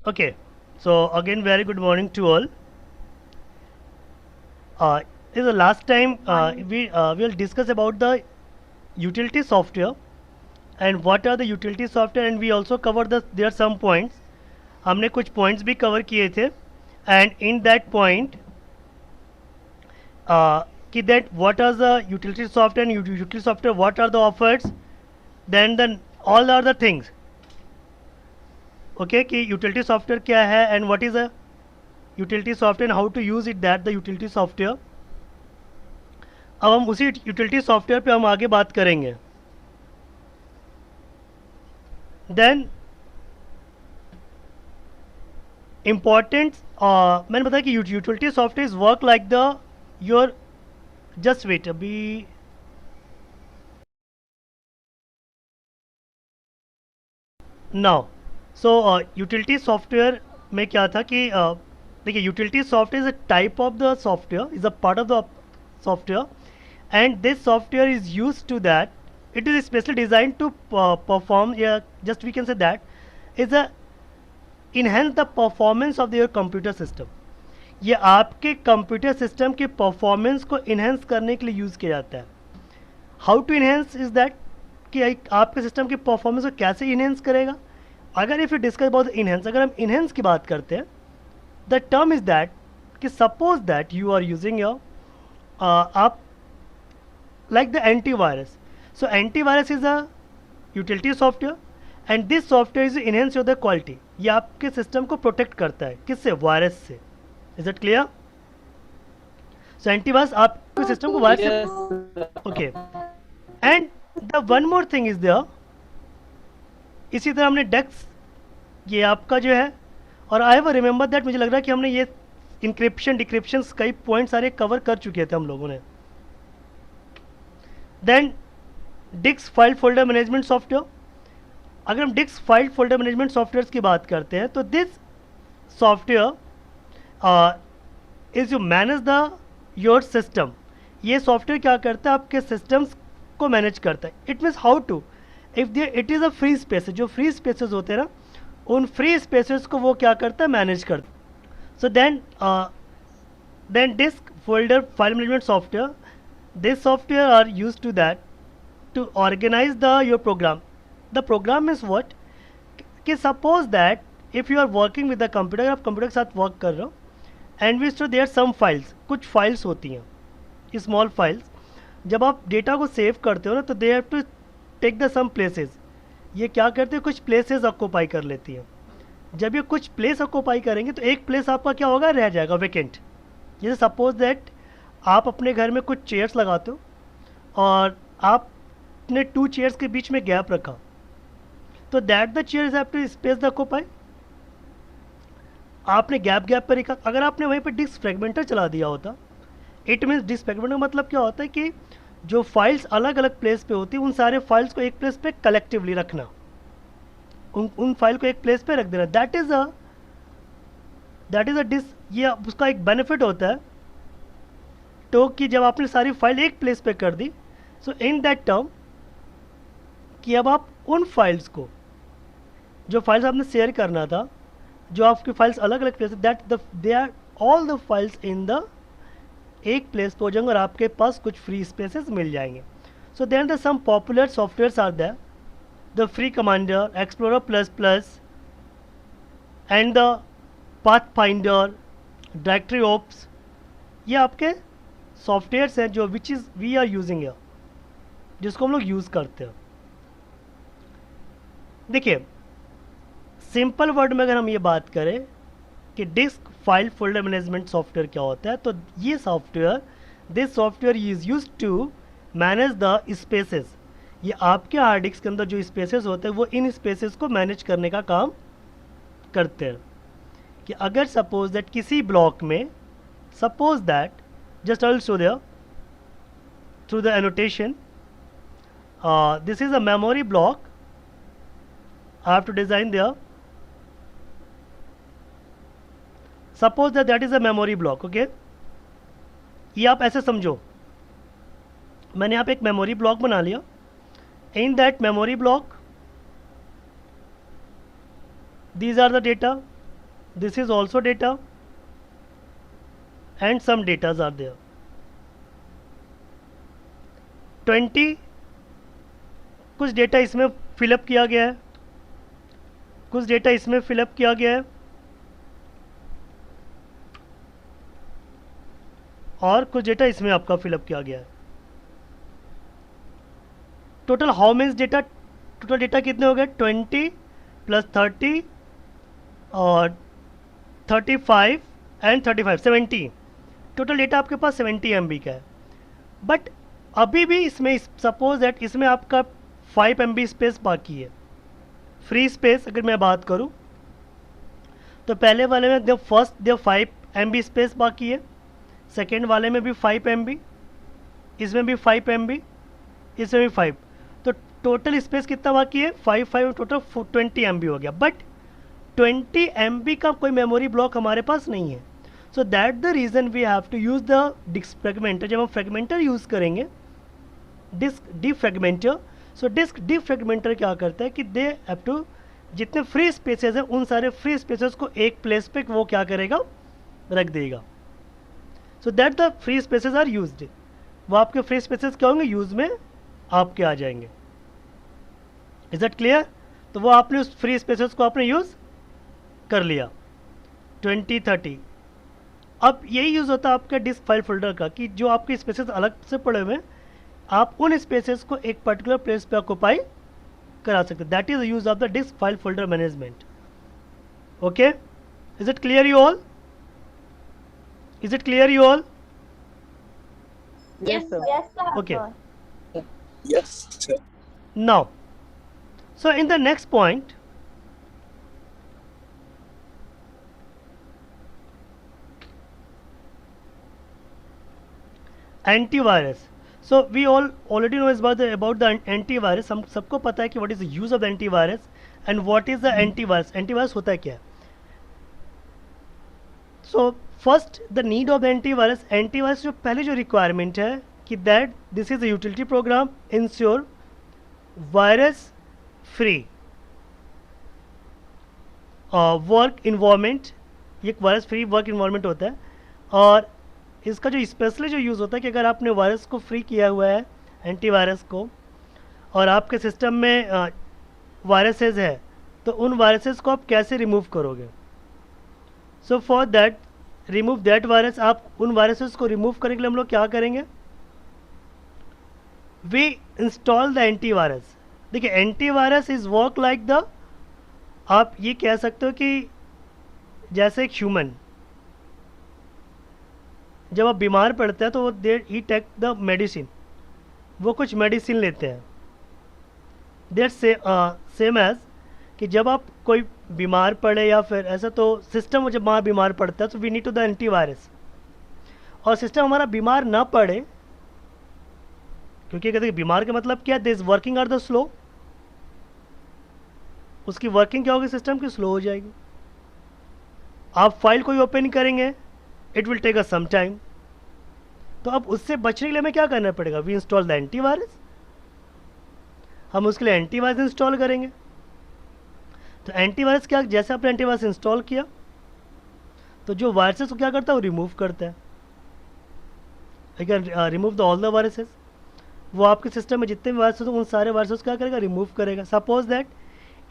Okay, so again, very good morning to all. This is the last time we will discuss about the utility software and what are the utility software, and we also covered there are some points. हमने कुछ points भी cover किए थे, and in that point, कि that what are the utility software and utility software, what are the offers, then all are the things. Okay, कि utility software क्या है and what is a utility software and how to use it, that the utility software. अब हम उसी utility software पे हम आगे बात करेंगे. देन इम्पॉर्टेंट मैंने बताया कि utility software is work like the your just wait अभी. नाउ सो यूटिलिटी सॉफ्टवेयर में क्या था कि देखिए utility software is a type of the software, is a part of the software, and this software is used to that it is specially designed to perform, just we can say that is a enhance the performance of your computer system. ये आपके computer system के performance को enhance करने के लिए use किया जाता है. How to enhance is that कि आपके सिस्टम की परफॉर्मेंस को कैसे इन्हेंस करेगा. अगर if you discuss about enhance, अगर हम इन्हेंस की बात करते हैं, द टर्म इज दैट कि suppose that you are using your आप like the antivirus. So antivirus is a utility software and this software is to enhance your the quality. ये आपके सिस्टम को प्रोटेक्ट करता है किससे, वायरस से. Is it clear? So antivirus आपके system को वायरस से. Okay, and the one more thing is there. इसी तरह हमने डेक्स, ये आपका जो है, और आई हैव रिमेंबर दैट, मुझे लग रहा है कि हमने ये इंक्रिप्शन डिक्रिप्शन कई पॉइंट सारे कवर कर चुके थे हम लोगों ने. Then disk file folder management software. अगर हम disk file folder management software की बात करते हैं तो this software is you manage the your system. ये सॉफ्टवेयर क्या करता है, आपके सिस्टम्स को मैनेज करता है. It means how to, if it is a free space, जो फ्री स्पेसेस होते हैं ना, उन फ्री स्पेसेस को वो क्या करता है, मैनेज करता है. So then disk folder file management software, this software are used to that to organize your program. The program is what, कि suppose that if you are working with the computer, आप computer के साथ work कर रहे हो, and we store there some files, कुछ files होती हैं स्मॉल फाइल्स. जब आप डेटा को सेव करते हो ना, तो they have to take the some places. ये क्या करते हैं, कुछ प्लेसेस ऑक्यूपाई कर लेती हैं. जब ये कुछ प्लेस ऑक्यूपाई करेंगे तो एक प्लेस आपका क्या होगा, रह जाएगा वेकेंट. जैसे सपोज दैट आप अपने घर में कुछ चेयर्स लगाते हो और आपने 2 चेयर्स के बीच में गैप रखा, तो that the chairs have to space the occupy. आपने गैप पर रखा. अगर आपने वहीं पर डिस्क फ्रेगमेंटर चला दिया होता, इट मीन्स डिस्क फ्रेगमेंटर का मतलब क्या होता है कि जो फाइल्स अलग अलग प्लेस पे होती है, उन सारे फाइल्स को एक प्लेस पे कलेक्टिवली रखना, उन फाइल को एक प्लेस पे रख देना. That is a disk. ये उसका एक बेनिफिट होता है तो कि जब आपने सारी फाइल एक प्लेस पे कर दी, सो इन दैट टर्म कि अब आप उन फाइल्स को, जो फाइल्स आपने शेयर करना था, जो आपकी फाइल्स अलग अलग place, that they are all the files in the एक प्लेस पे हो जाएंगे और आपके पास कुछ फ्री स्पेसेस मिल जाएंगे. So then the some popular softwares are there, the free commander, explorer plus plus, and the path finder, directory ops. ये आपके सॉफ्टवेयर्स हैं जो which is we are using है, जिसको हम लोग यूज़ करते हैं. देखिए, सिंपल वर्ड में अगर हम ये बात करें कि disk file folder management software क्या होता है, तो ये software, this software is use to manage the spaces. ये आपके हार्ड डिस्क के अंदर जो स्पेसेस होते हैं, वो इन स्पेसेस को मैनेज करने का काम करते हैं. कि अगर सपोज दैट किसी ब्लॉक में, suppose that just I will show there through the annotation, this is a memory block I have to design there. Suppose that is a memory block. okay, ये आप ऐसे समझो, मैंने यहाँ पे एक मेमोरी ब्लॉक बना लिया. In that memory block, these are the data, this is also data, and some datas are there. 20 कुछ डेटा इसमें फिलअप किया गया है, कुछ डेटा इसमें फिलअप किया गया है, और कुछ डेटा इसमें आपका फिलअप किया गया है. Total how many data, total data कितने हो गए? 20 प्लस 30 और 35 एंड 35 70. टोटल डेटा आपके पास 70 MB का है. बट अभी भी इसमें सपोज दैट इसमें आपका 5 MB स्पेस बाकी है. फ्री स्पेस अगर मैं बात करूं तो पहले वाले में जब फर्स्ट जब 5 MB स्पेस बाकी है, सेकेंड वाले में भी 5 MB, इसमें भी 5 MB, इसमें भी 5. तो टोटल स्पेस कितना बाकी है? 5 टोटल 20 MB हो गया. बट 20 MB का कोई मेमोरी ब्लॉक हमारे पास नहीं है. So that the reason we have to use the disk fragmenter. जब हम फ्रेगमेंटर यूज़ करेंगे, disk defragmenter, so disk defragmenter क्या करता है कि दे हैव टू जितने फ्री स्पेसेस हैं उन सारे फ्री स्पेसेस को एक प्लेस पे वो क्या करेगा? रख देगा. So that the free spaces are used. वो आपके फ्री स्पेसेस क्या होंगे? यूज़ में आपके आ जाएंगे. Is that clear? तो वो आपने उस फ्री स्पेसेस को आपने यूज़ कर लिया 20 30. अब यही यूज़ होता है आपका डिस्क फाइल फोल्डर का कि जो आपके स्पेसेस अलग से पड़े हुए हैं, आप उन स्पेसेस को एक पर्टिकुलर प्लेस पे ऑक्यूपाई करा सकते हैं. That is the use of the disc file folder management. Okay, is it clear you all? Is it clear you all? Yes, sir. Yes, sir. Okay. Yes, sir. Now, so in the next point, antivirus. So we all already know about the antivirus. हम सबको पता है कि what is the use of the antivirus and what is the antivirus. Antivirus होता है क्या? So first the need of the antivirus. Antivirus जो पहले जो requirement है कि that this is a utility program ensure virus free work environment. ये एक वायरस फ्री वर्क इन्वायरमेंट होता है. और इसका जो स्पेशली जो यूज़ होता है कि अगर आपने वायरस को फ्री किया हुआ है, एंटीवायरस को, और आपके सिस्टम में वायरसेस है, तो उन वायरसेस को आप कैसे रिमूव करोगे? So for that remove that virus, आप उन वायरसेस को रिमूव करने के लिए हम लोग क्या करेंगे? We install the antivirus. देखिए, antivirus is work like the, आप ये कह सकते हो कि जैसे एक ह्यूमन जब आप बीमार पड़ते हैं तो वो दे ही टेक द मेडिसिन, वो कुछ मेडिसिन लेते हैं. देट सेम एज कि जब आप कोई बीमार पड़े या फिर ऐसा, तो सिस्टम जब बीमार पड़ता है तो we need to the antivirus. और सिस्टम हमारा बीमार ना पड़े, क्योंकि कहते हैं बीमार का मतलब क्या? This working are the slow. उसकी वर्किंग क्या होगी? सिस्टम की स्लो हो जाएगी. आप फाइल कोई ओपन करेंगे, it will take a some time. तो अब उससे बचने के लिए हमें क्या करना पड़ेगा? We install the antivirus. हम उसके लिए एंटीवायरस इंस्टॉल करेंगे. तो एंटीवायरस क्या, जैसे आपने एंटीवायरस इंस्टॉल किया तो जो वायरसेस को क्या करता है? वो रिमूव करता है. अगर remove the all the viruses, वो आपके सिस्टम में जितने भी वायरसेस उन सारे वायरसेस क्या करेगा? रिमूव करेगा. Suppose that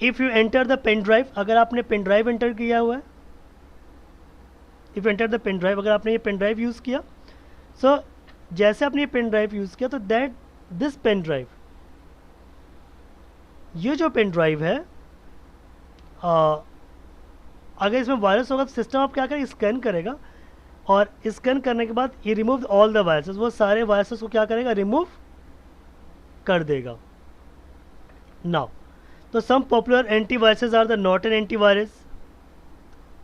if you enter the pen drive, अगर आपने पेन ड्राइव एंटर किया हुआ है, if enter the pen drive, अगर आपने ये पेन ड्राइव यूज़ किया, सो जैसे आपने ये पेन ड्राइव यूज़ किया तो दैट दिस पेन ड्राइव, ये जो पेन ड्राइव है, अगर इसमें वायरस होगा तो सिस्टम आप क्या करेगा? स्कैन करेगा. और स्कैन करने के बाद ये रिमूव ऑल द वायरसेस, वो सारे वायरसेस को क्या करेगा? रिमूव कर देगा. नाउ, तो some popular antiviruses are the Norton antivirus,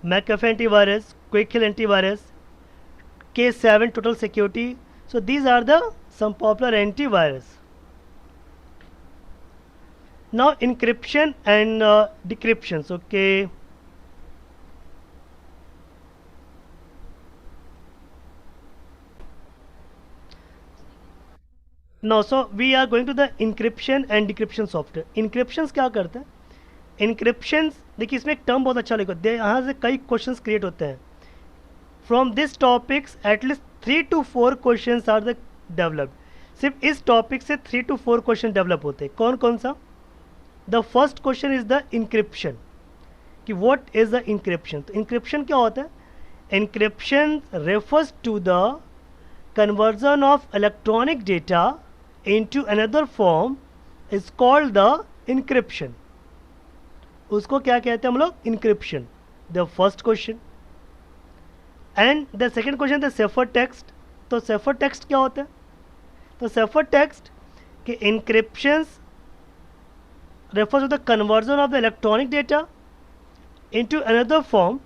McAfee antivirus, Quick Kill antivirus, K7 total security. So these are the some popular antivirus. Now encryption and decryption. Okay. Now so we are going to the encryption and decryption software. Encryptions क्या करता है? Encryption, देखिए इसमें एक term बहुत अच्छा लिखो, यहाँ से कई क्वेश्चंस क्रिएट होते हैं. From this topics at least 3 to 4 questions are the developed. सिर्फ इस टॉपिक से 3 to 4 क्वेश्चन डेवलप होते हैं. कौन कौन सा? The first question is the encryption, कि व्हाट इज द इंक्रिप्शन. तो इंक्रिप्शन क्या होता है? Encryption refers to the conversion of electronic data into another form is called the encryption. उसको क्या कहते हैं हम लोग? encryption. The first question. And the second question the cipher text. तो cipher text क्या होता है? तो cipher text कि encryptions refers to the conversion of the electronic data into another form.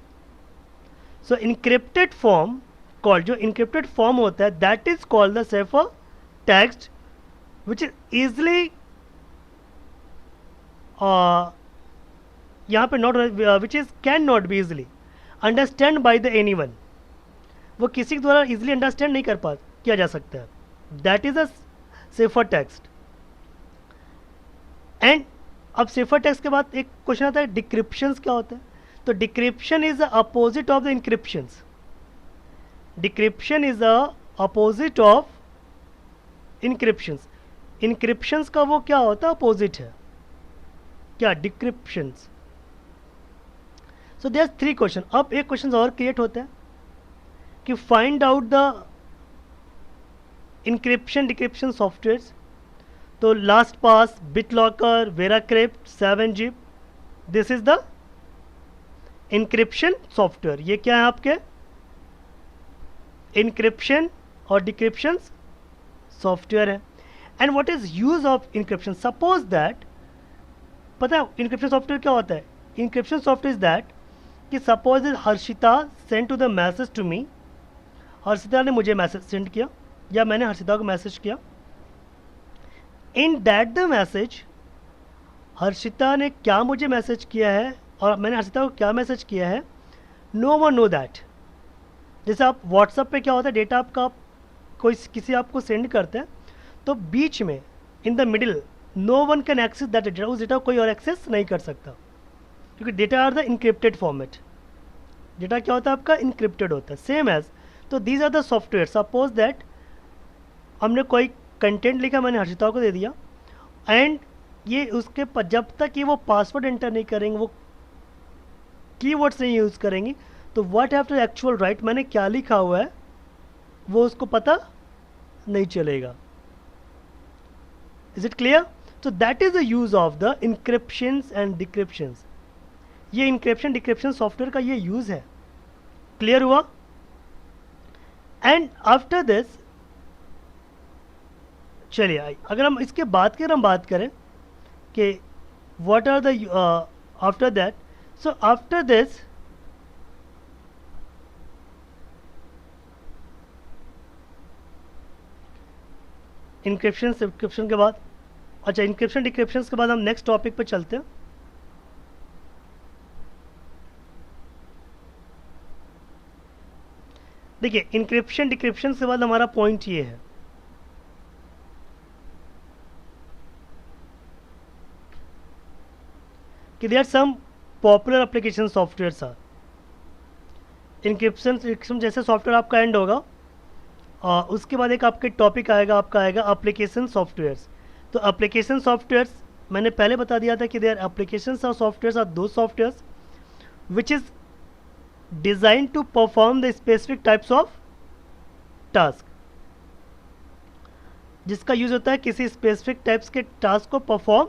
So encrypted form called, जो encrypted form होता है, that is called the cipher text, which is easily यहाँ पे not which is cannot be easily understand by the anyone. वो किसी के द्वारा easily understand नहीं किया जा सकता है. That is a cipher text. And अब cipher text के बाद एक क्वेश्चन आता है decryptions क्या होता है. तो decryption is the opposite of the encryptions. Decryption is the opposite of encryptions. Encryptions का वो क्या होता है? अपोजिट है क्या? डिक्रिप्शंस. So there 3 question. अब एक क्वेश्चन और क्रिएट होता है कि find out the encryption decryption softwares. तो LastPass, BitLocker, VeraCrypt, 7zip, this is the encryption software. ये क्या है आपके? इंक्रिप्शन और डिक्रिप्शन सॉफ्टवेयर है. And what is use of encryption? Suppose that, पता है इंक्रिप्शन सॉफ्टवेयर क्या होता है? इंक्रिप्शन सॉफ्टवेयर इज दैट कि suppose Harshita send to the message to me. Harshita ने मुझे मैसेज सेंड किया या मैंने हर्षिता को मैसेज किया. In that the message, Harshita ने क्या मुझे मैसेज किया है और मैंने हर्षिता को क्या मैसेज किया है, नो वन नो दैट. जैसे आप व्हाट्सएप पे क्या होता है, डेटा आपका कोई किसी आपको सेंड करते हैं तो बीच में in the middle no one can access that data. उस डेटा को कोई और एक्सेस नहीं कर सकता क्योंकि data are the encrypted format. Data क्या होता है आपका? इनक्रिप्टेड होता है. सेम एज, तो these are the software. Suppose that हमने कोई कंटेंट लिखा, मैंने हर्षिता को दे दिया, एंड ये उसके जब तक ये वो पासवर्ड एंटर नहीं करेंगे, वो कीवर्ड्स नहीं यूज़ करेंगी, तो what have to actual write, मैंने क्या लिखा हुआ है वो उसको पता नहीं चलेगा. Is it clear? तो that is the use of the encryptions and decryptions. ये इंक्रिप्शन डिक्रिप्शन सॉफ्टवेयर का ये यूज है. क्लियर हुआ? एंड आफ्टर दिस, चलिए अगर हम इसके बाद की हम बात करें कि what are the after that. So after this encryption decryption के बाद, अच्छा इंक्रिप्शन डिक्रिप्शन के बाद हम नेक्स्ट टॉपिक पे चलते हैं. देखिए इंक्रिप्शन डिक्रिप्शन के बाद हमारा पॉइंट ये है कि there some popular application softwares are. Encryption decryption जैसे सॉफ्टवेयर आपका एंड होगा, उसके बाद एक आपके टॉपिक आएगा, आपका आएगा एप्लीकेशन सॉफ्टवेयर्स. तो एप्लीकेशन सॉफ्टवेयर्स मैंने पहले बता दिया था कि देयर एप्लीकेशंस और सॉफ्टवेयर्स आर दो softwares which is design to perform the specific types of task, जिसका यूज होता है किसी स्पेसिफिक टाइप्स के टास्क को परफॉर्म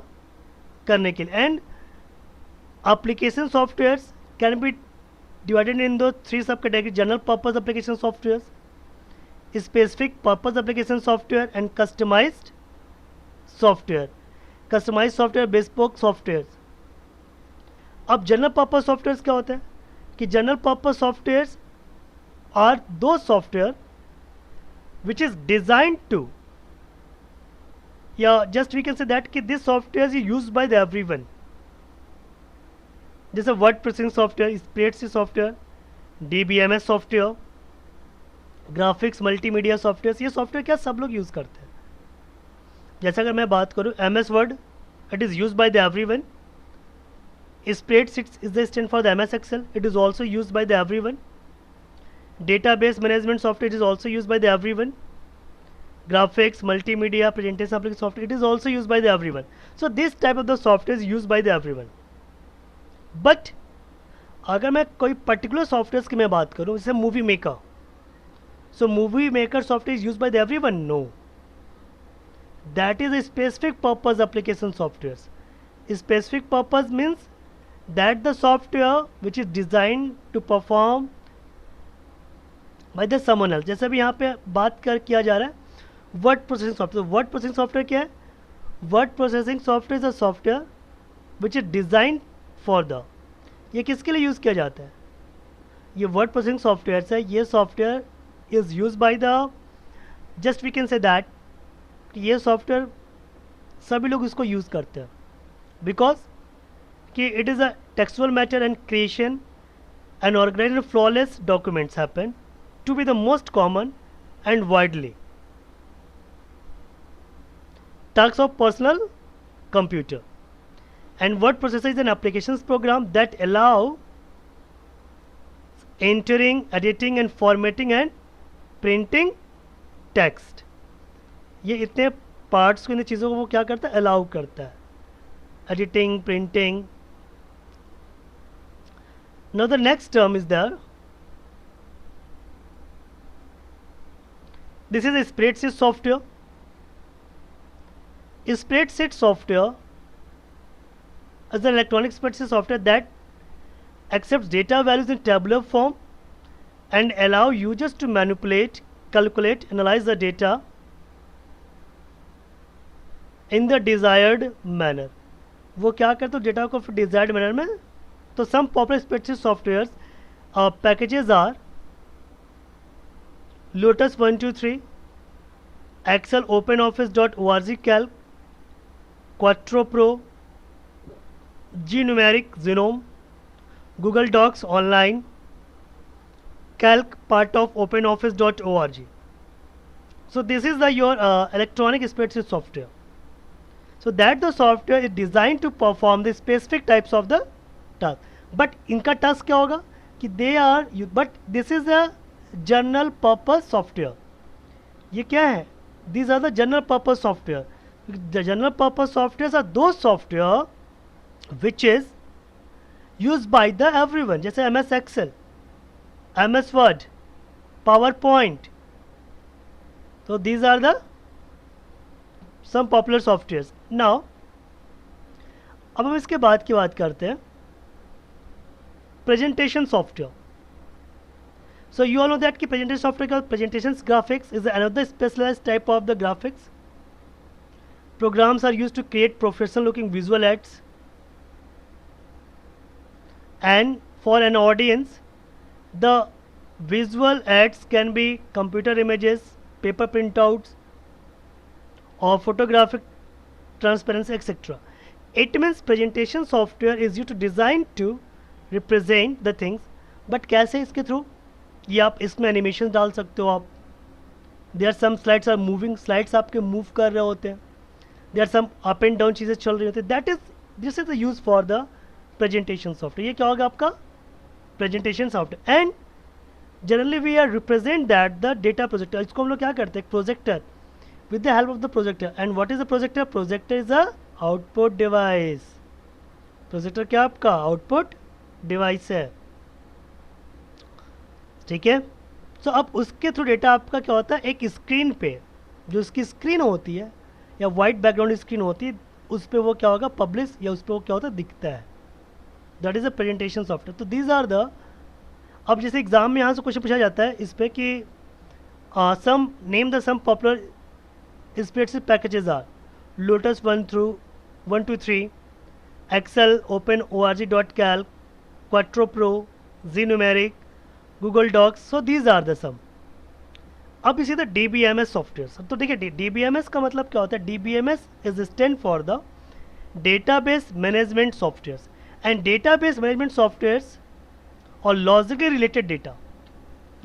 करने के लिए. And application softwares can be divided in दो 3 सब category: general purpose application softwares, specific purpose application software and customized software. Customized software, bespoke softwares. अब जनरल पर्पज सॉफ्टवेयर्स क्या होता है कि जनरल पर्पज सॉफ्टवेयर्स आर दो software which is designed to, या just we can say that कि this software is used by the everyone. जैसे word processing software, spreadsheet software, DBMS software, graphics multimedia software. ये software क्या सब लोग use करते हैं. जैसे अगर मैं बात करूँ MS word, it is use by the everyone. Spreadsheets is the stand for the MS Excel. It is also used by the everyone. Database management software is also used by the everyone. Graphics, multimedia, presentation application software, it is also used by the everyone. So this type of the software is used by the everyone. But अगर मैं कोई particular software की मैं बात करूँ, जैसे movie maker, so movie maker software is use by the everyone? No, that is a specific purpose application software. Specific purpose means that the software which is design to perform by the someone else. जैसे भी यहाँ पे बात किया जा रहा है word processing software. Word processing software क्या है? Word processing software is a software which is design for the, ये किसके लिए यूज़ किया जाता है? ये वर्ड प्रोसेसिंग सॉफ्टवेयर है. ये software is use by the, just we can say that ये सॉफ्टवेयर सभी लोग इसको यूज़ करते हैं बिकॉज कि it is a textual matter and creation and organise flawless documents happen to be the most common and widely tasks of personal computer. And word processor is an applications program that allow entering, editing and formatting and printing text. ये इतने parts को, इन चीज़ों को वो क्या करता है? Allow करता है. Editing, printing. Now the next term is there. This is a spreadsheet software. Spreadsheet software is an electronic spreadsheet software that accepts data values in tabular form and allow users to manipulate, calculate, analyze the data in the desired manner. वो क्या करते हो data को फिर desired manner में. तो some popular spreadsheet softwares packages are Lotus 123, Excel, OpenOffice.org, Calc, Quattro Pro, G-Numeric, Genome, Google Docs Online, Calc, part of OpenOffice.org. So this is the your electronic spreadsheet software. So that the software is designed to perform the specific types of the task. But इनका task क्या होगा कि they are, but this is a general purpose software. ये क्या है? These are the general purpose software. The general purpose softwares are those software which is used by the everyone. जैसे MS Excel, MS Word, PowerPoint. So these are the some popular softwares. Now अब हम इसके बाद की बात करते हैं presentation software. So you all know that कि presentation software का presentations graphics is another specialized type of the graphics. Programs are used to create professional looking visual ads, and for an audience the visual ads can be computer images, paper printouts or photographic transparency, etc. It means presentation software is used to design to represent the things. but कैसे इसके through? ये आप इसमें animation डाल सकते हो. आप there some slides are moving, slides आपके मूव कर रहे होते हैं. There some up and down चीज़ें चल रही होती है. That is this is the use for the presentation software. ये क्या होगा आपका? Presentation software. And generally we are represent that the data projector. इसको हम लोग क्या करते हैं? Projector, with the help of the projector. And what is the projector? Projector is a output device. Projector क्या आपका? आउटपुट डिवाइस है. ठीक है. तो अब उसके थ्रू डेटा आपका क्या होता है? एक स्क्रीन पे, जो उसकी स्क्रीन होती है या वाइट बैकग्राउंड स्क्रीन होती है, उस पर वो क्या होगा? पब्लिश, या उस पर वो क्या होता है? दिखता है. That is a presentation software. तो दीज आर द, अब जैसे एग्जाम में यहाँ से क्वेश्चन पूछा जाता है इस पर कि some name the some popular spreadsheet packages are Lotus 123, Excel, OpenOrg.calc, Quattro Pro, G-Numeric, Google Docs. So these are the some. अब इसी द DBMS सॉफ्टवेयर. तो देखिए DBMS का मतलब क्या होता है? DBMS is stand for the database management software. And database management software और लॉजिकली रिलेटेड डेटा.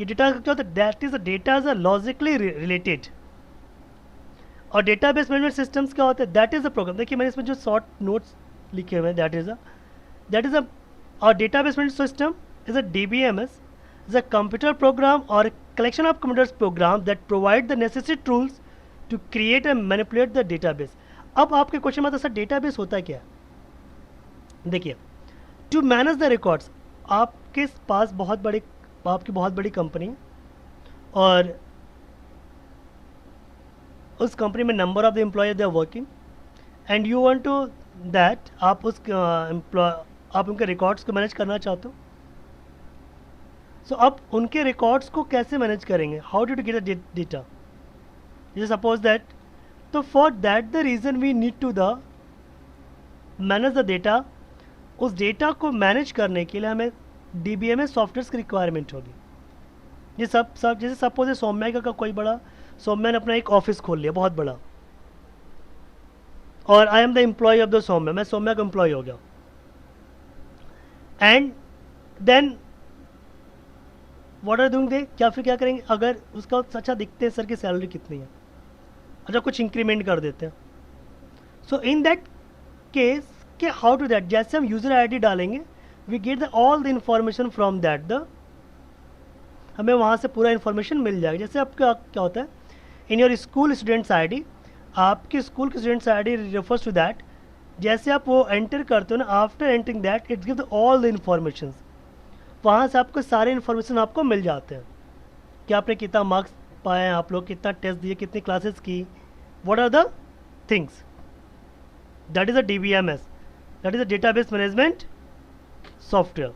ये डेटा क्या होता है? That is the data is logically related. और डेटाबेस मैनेजमेंट सिस्टम्स क्या होता है? That is a program. देखिए मैंने इसमें जो शॉर्ट नोट्स लिखे हुए हैं, that is a that is our database management system is a DBMS, is a computer program or a collection of computers program that provide the necessary tools to create and manipulate the database. अब आपके question में आता sir database होता क्या है? देखिए, to manage the records, आपके पास आपकी बहुत बड़ी कंपनी और उस कंपनी में number of the employ they are working and you want to that आप आप उनके रिकॉर्ड्स को मैनेज करना चाहते हो. सो आप उनके रिकॉर्ड्स को कैसे मैनेज करेंगे? How do get the data? जैसे सपोज दैट, तो for that the reason we need to the manage the data. उस डेटा को मैनेज करने के लिए हमें DBMS सॉफ्टवेयर की रिक्वायरमेंट होगी. ये सब जैसे सपोज है सौम्या का कोई बड़ा, सौम्या ने अपना एक ऑफिस खोल लिया बहुत बड़ा, और I am the employ of the Saumya, मैं सौम्या का एम्प्लॉय हो गया. And then what are doing they, क्या करेंगे? अगर उसका अच्छा दिखते हैं सर की सैलरी कितनी है, अच्छा कुछ इंक्रीमेंट कर देते हैं. सो इन दैट केस के हाउ टू दैट, जैसे हम यूज़र ID डालेंगे we get the all the information from that हमें वहाँ से पूरा इन्फॉर्मेशन मिल जाएगा. जैसे आपका क्या होता है in your school students ID, आपके स्कूल के students ID refers to that. जैसे आप वो एंटर करते हो ना, after entering that it gives all the information. वहाँ से आपको सारे इन्फॉर्मेशन आपको मिल जाते हैं कि आपने कितना मार्क्स पाए हैं, आप लोग कितना टेस्ट दिए, कितनी क्लासेस की, what are the things. That is a DBMS, that is a database management software.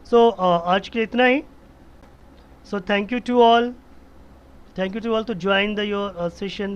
सो आज के लिए इतना ही. So thank you to all to join your session.